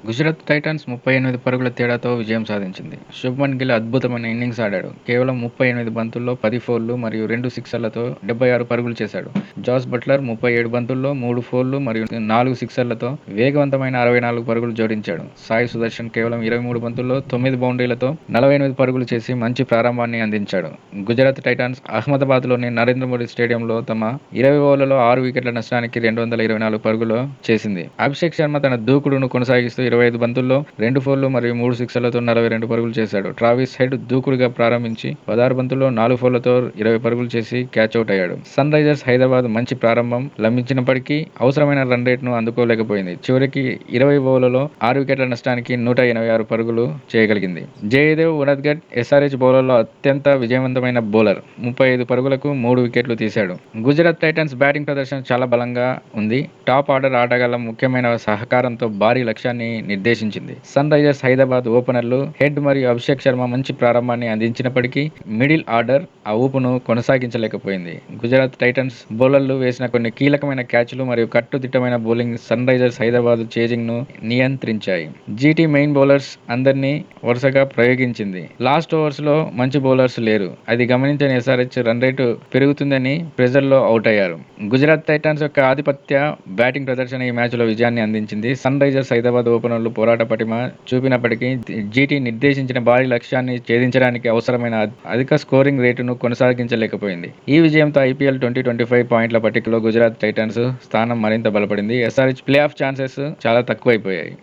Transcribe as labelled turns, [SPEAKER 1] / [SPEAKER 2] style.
[SPEAKER 1] Gujarat Titans 38 పరుగుల తేడాతో విజయం సాధించింది. శుభ్మన్ గిల్ అద్భుతమైన ఇన్నింగ్స్ ఆడాడు. కేవలం 38 బంతుల్లో 10 ఫోర్లు మరియు 2 సిక్సర్లతో 76 పరుగులు చేశాడు. జాస్ బట్లర్ 37 బంతుల్లో 3 ఫోర్లు మరియు 4 సిక్సర్లతో వేగవంతమైన 64 పరుగులు జోడించాడు. సాయి సుదర్శన్ కేవలం 23 బంతుల్లో 9 బౌండరీలతో 48 పరుగులు చేసి మంచి ప్రారంభాన్ని అందించాడు. గుజరాత్ టైటాన్స్ అహ్మదాబాద్లోని నరేంద్ర మోడీ స్టేడియంలో తమ 20 ఓవర్లలో 6 వికెట్ల నష్టానికి 224 పరుగులు చేసింది. అభిషేక్ శర్మ తన దూకుడును కొనసాగిస్తూ 25 బంతుల్లో 2 ఫోర్లు మరియు 3 సిక్సర్లతో 42 పరుగులు చేశాడు. ట్రావిస్ హెడ్ దూకుడుగా ప్రారంభించి 16 బంతుల్లో 4 ఫోర్లతో 20 పరుగులు చేసి క్యాచౌట్ అయ్యాడు. సన్ రైజర్స్ హైదరాబాద్ మంచి ప్రారంభం లభించినప్పటికీ అవసరమైన రన్ రేట్ను అందుకోలేకపోయింది. చివరికి 20 ఓవర్లలో 6 వికెట్ల నష్టానికి 186 పరుగులు చేయగలిగింది. జయదేవ్ ఉనద్గట్ ఎస్ఆర్హెచ్ బౌలర్లో అత్యంత విజయవంతమైన బౌలర్. 35 పరుగులకు 3 వికెట్లు తీశాడు. గుజరాత్ టైటాన్స్ బ్యాటింగ్ ప్రదర్శన చాలా బలంగా ఉంది. టాప్ ఆర్డర్ ఆటగాళ్ల ముఖ్యమైన సహకారంతో భారీ లక్ష్యాన్ని నిర్దేశించింది. సన్ రైజర్స్ హైదరాబాద్ ఓపెనర్లు హెడ్ మరియు అభిషేక్ శర్మ మంచి ప్రారంభాన్ని అందించినప్పటికీ మిడిల్ ఆర్డర్ ఆ ఊపును కొనసాగించలేకపోయింది. గుజరాత్ టైటన్స్ బౌలర్లు వేసిన కొన్ని కీలకమైన క్యాచ్లు మరియు కట్టుదిట్టమైన bowling Sunrisers Hyderabad chasing ను నియంత్రించాయి. జీటీ మెయిన్ బౌలర్స్ అందరినీ వరుసగా ప్రయోగించింది. లాస్ట్ ఓవర్స్ లో మంచి బౌలర్స్ లేరు. అది గమనించిన ఎస్ఆర్హెచ్ రన్ రేటు పెరుగుతుందని ప్రెజర్ లో అవుట్ అయ్యారు. గుజరాత్ టైటాన్స్ యొక్క ఆధిపత్య బ్యాటింగ్ ప్రదర్శన ఈ మ్యాచ్ లో విజయాన్ని అందించింది. సన్ రైజర్స్ హైదరాబాద్ ఓపెనర్లు పోరాట పటిమ చూపినప్పటికీ జీటీ నిర్దేశించిన భారీ లక్ష్యాన్ని ఛేదించడానికి అవసరమైన అధిక స్కోరింగ్ రేటును కొనసాగించలేకపోయింది. ఈ విజయంతో ఐపీఎల్ 2025 పాయింట్ల పట్టికలో గుజరాత్ టైటాన్స్ స్థానం మరింత బలపడింది. ఎస్ఆర్హెచ్ ప్లే ఆఫ్ ఛాన్సెస్ చాలా తక్కువైపోయాయి.